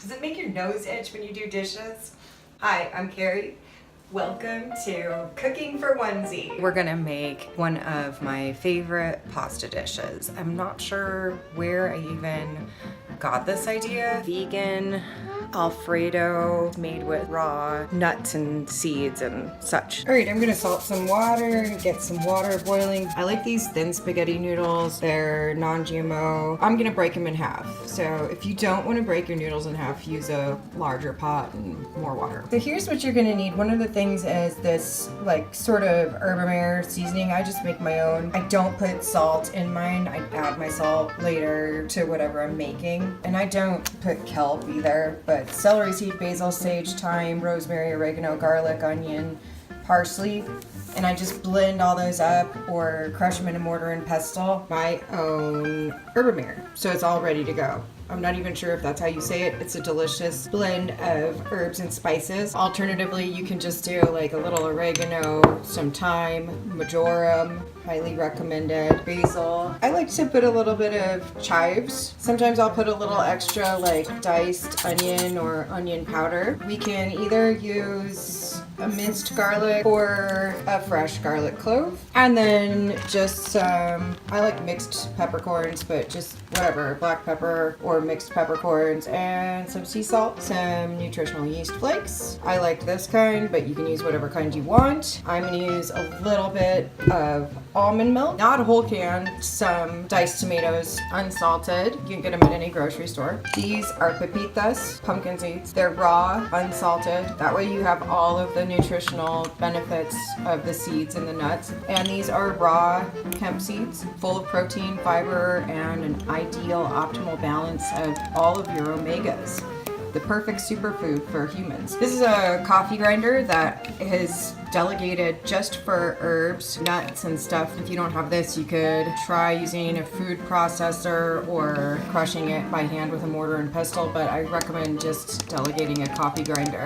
Does it make your nose itch when you do dishes? Hi, I'm Carrie. Welcome to Cooking for Onesie. We're gonna make one of my favorite pasta dishes. I'm not sure where I even got this idea. Vegan Alfredo made with raw nuts and seeds and such. All right, I'm gonna salt some water, get some water boiling. I like these thin spaghetti noodles. They're non-GMO. I'm gonna break them in half. So if you don't wanna break your noodles in half, use a larger pot and more water. So here's what you're gonna need. One of the things is this like sort of herbamare seasoning. I just make my own. I don't put salt in mine. I add my salt later to whatever I'm making. And I don't put kelp either, but celery seed, basil, sage, thyme, rosemary, oregano, garlic, onion, parsley, and I just blend all those up or crush them in a mortar and pestle. My own herbamare, so it's all ready to go. I'm not even sure if that's how you say it. It's a delicious blend of herbs and spices. Alternatively, you can just do like a little oregano, some thyme, marjoram, highly recommended, basil. I like to put a little bit of chives. Sometimes I'll put a little extra like diced onion or onion powder. We can either use a minced garlic or a fresh garlic clove. And then just some, I like mixed peppercorns, but just whatever, black pepper or mixed peppercorns and some sea salt, some nutritional yeast flakes. I like this kind, but you can use whatever kind you want. I'm gonna use a little bit of almond milk, not a whole can, some diced tomatoes, unsalted. You can get them at any grocery store. These are pepitas, pumpkin seeds. They're raw, unsalted. That way you have all of the nutritional benefits of the seeds and the nuts. And these are raw hemp seeds, full of protein, fiber, and an ideal optimal balance of all of your omegas. The perfect superfood for humans. This is a coffee grinder that is delegated just for herbs, nuts, and stuff. If you don't have this, you could try using a food processor or crushing it by hand with a mortar and pestle, but I recommend just delegating a coffee grinder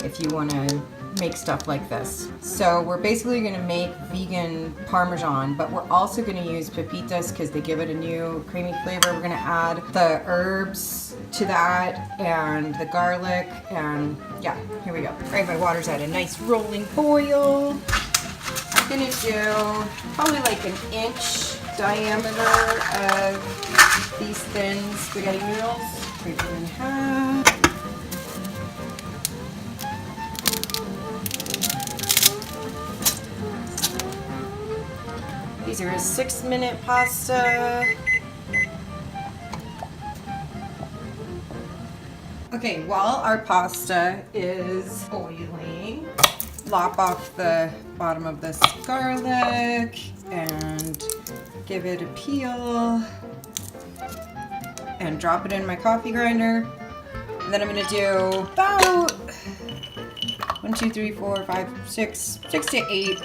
if you want to make stuff like this. So we're basically going to make vegan Parmesan, but we're also going to use pepitas because they give it a new creamy flavor. We're going to add the herbs to that and the garlic, and yeah, here we go. All right, my water's at a nice rolling boil. I'm going to do probably like an inch diameter of these thin spaghetti noodles. Break them in half. These are a 6-minute pasta. Okay, while our pasta is boiling, lop off the bottom of this garlic and give it a peel and drop it in my coffee grinder. And then I'm gonna do about 1, 2, 3, 4, 5, 6 to 8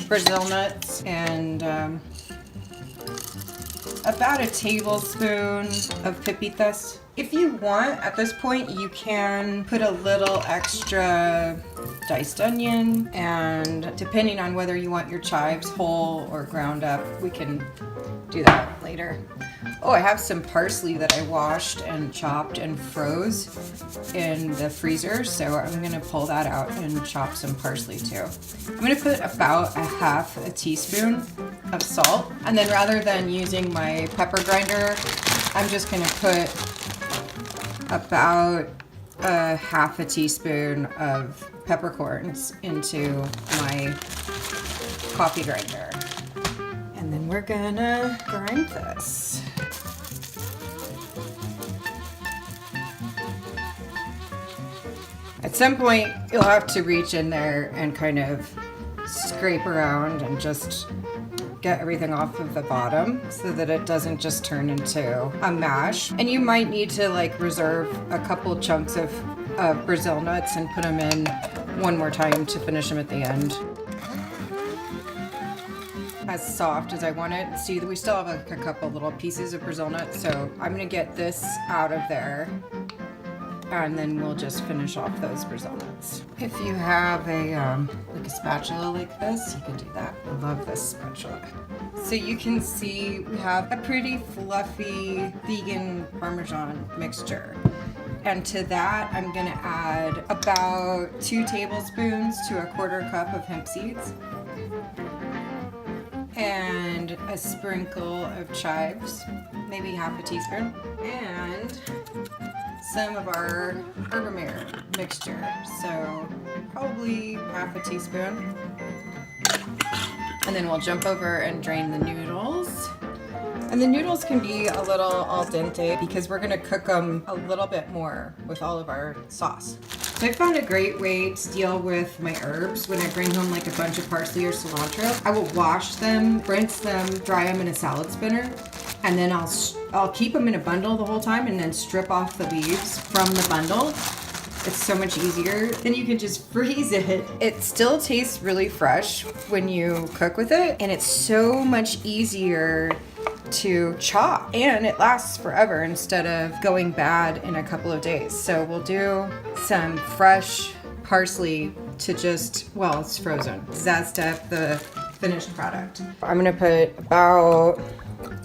Brazil nuts and about a tablespoon of pepitas. If you want, at this point, you can put a little extra diced onion, and depending on whether you want your chives whole or ground up, we can do that later. Oh, I have some parsley that I washed and chopped and froze in the freezer, so I'm gonna pull that out and chop some parsley too. I'm gonna put about a half a teaspoon of salt, and then rather than using my pepper grinder, I'm just gonna put about a half a teaspoon of peppercorns into my coffee grinder. And then we're gonna grind this. At some point, you'll have to reach in there and kind of scrape around and just get everything off of the bottom so that it doesn't just turn into a mash. And you might need to like reserve a couple chunks of Brazil nuts and put them in one more time to finish them at the end. As soft as I want it. See, we still have like a couple little pieces of Brazil nuts, so I'm gonna get this out of there and then we'll just finish off those Brazil nuts. If you have a like a spatula like this, you can do that. I love this spatula. So you can see we have a pretty fluffy vegan Parmesan mixture. And to that, I'm gonna add about 2 tablespoons to a 1/4 cup of hemp seeds. And a sprinkle of chives, maybe half a teaspoon. And some of our herbamare mixture, so probably half a teaspoon. And then we'll jump over and drain the noodles. And the noodles can be a little al dente because we're gonna cook them a little bit more with all of our sauce. So I found a great way to deal with my herbs when I bring home like a bunch of parsley or cilantro. I will wash them, rinse them, dry them in a salad spinner, and then I'll keep them in a bundle the whole time and then strip off the leaves from the bundle. It's so much easier. Then you can just freeze it. It still tastes really fresh when you cook with it, and it's so much easier to chop, and it lasts forever instead of going bad in a couple of days. So we'll do some fresh parsley to just, well, it's frozen, zest up the finished product. I'm gonna put about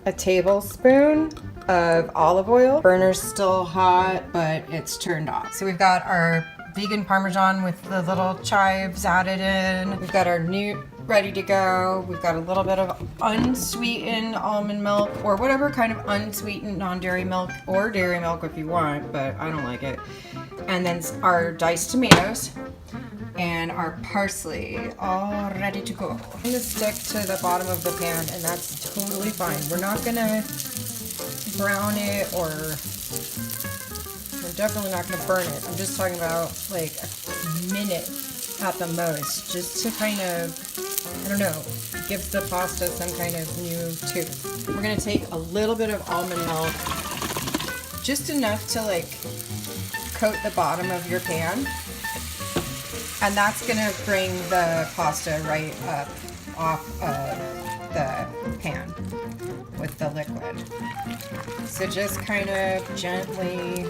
a tablespoon of olive oil. Burner's still hot, but it's turned off. So we've got our vegan Parmesan with the little chives added in. We've got our newt ready to go. We've got a little bit of unsweetened almond milk or whatever kind of unsweetened non-dairy milk, or dairy milk if you want, but I don't like it. And then our diced tomatoes and our parsley all ready to go. I'm gonna stick to the bottom of the pan, and that's totally fine. We're not gonna brown it, or we're definitely not gonna burn it. I'm just talking about like a minute at the most, just to kind of, I don't know, gives the pasta some kind of new tooth. We're gonna take a little bit of almond milk, just enough to like coat the bottom of your pan, and that's gonna bring the pasta right up off of the pan with the liquid. So just kind of gently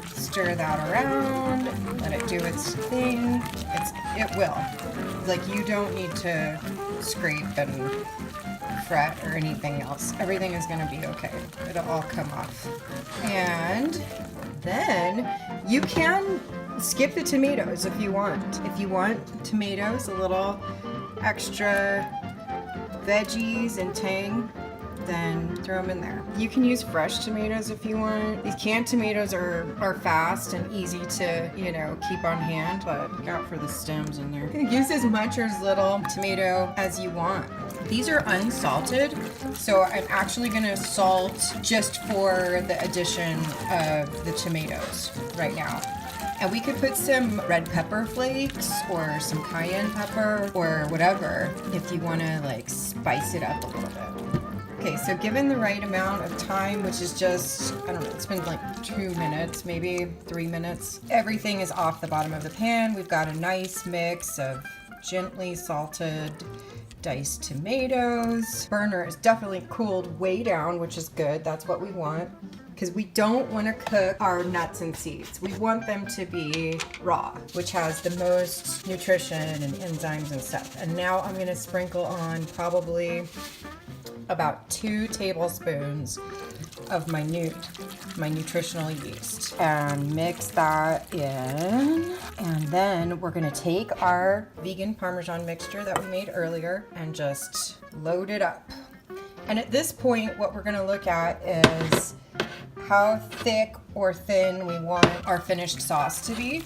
stir that around, let it do its thing. It will. Like, you don't need to scrape and fret or anything else. Everything is gonna be okay. It'll all come off. And then you can skip the tomatoes if you want. If you want tomatoes, a little extra veggies and tang, then throw them in there. You can use fresh tomatoes if you want. These canned tomatoes are fast and easy to, you know, keep on hand, but look out for the stems in there. Use as much or as little tomato as you want. These are unsalted, so I'm actually gonna salt just for the addition of the tomatoes right now. And we could put some red pepper flakes or some cayenne pepper or whatever if you want to like spice it up a little bit. Okay, so given the right amount of time, which is just, I don't know, it's been like 2 minutes, maybe 3 minutes. Everything is off the bottom of the pan. We've got a nice mix of gently salted diced tomatoes. Burner is definitely cooled way down, which is good. That's what we want, because we don't want to cook our nuts and seeds. We want them to be raw, which has the most nutrition and enzymes and stuff. And now I'm going to sprinkle on probably about 2 tablespoons of my nutritional yeast, and mix that in. And then we're gonna take our vegan Parmesan mixture that we made earlier and just load it up. And at this point, what we're gonna look at is how thick or thin we want our finished sauce to be,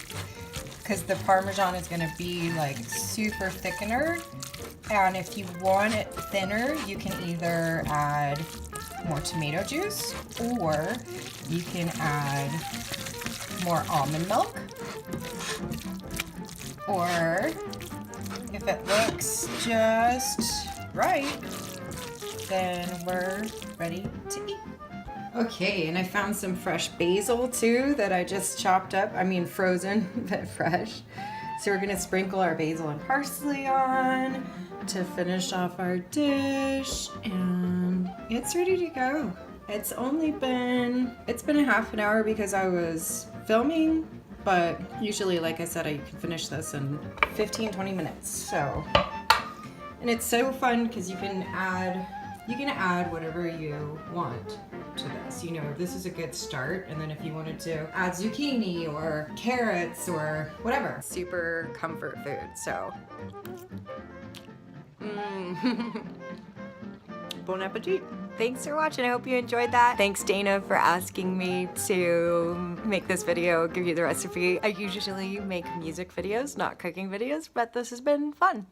because the Parmesan is gonna be like super thickener. And if you want it thinner, you can either add more tomato juice, or you can add more almond milk, or if it looks just right, then we're ready to eat. Okay, and I found some fresh basil too that I just chopped up. I mean frozen, but fresh. So we're gonna sprinkle our basil and parsley on to finish off our dish, and it's ready to go. It's been a half an hour because I was filming, but usually, like I said, I can finish this in 15-20 minutes. So, and it's so fun because you can add You can add whatever you want to this. You know, this is a good start, and then if you wanted to add zucchini or carrots or whatever. Super comfort food, so. Bon appetit. Thanks for watching. I hope you enjoyed that. Thanks, Dana, for asking me to make this video, give you the recipe. I usually make music videos, not cooking videos, but this has been fun.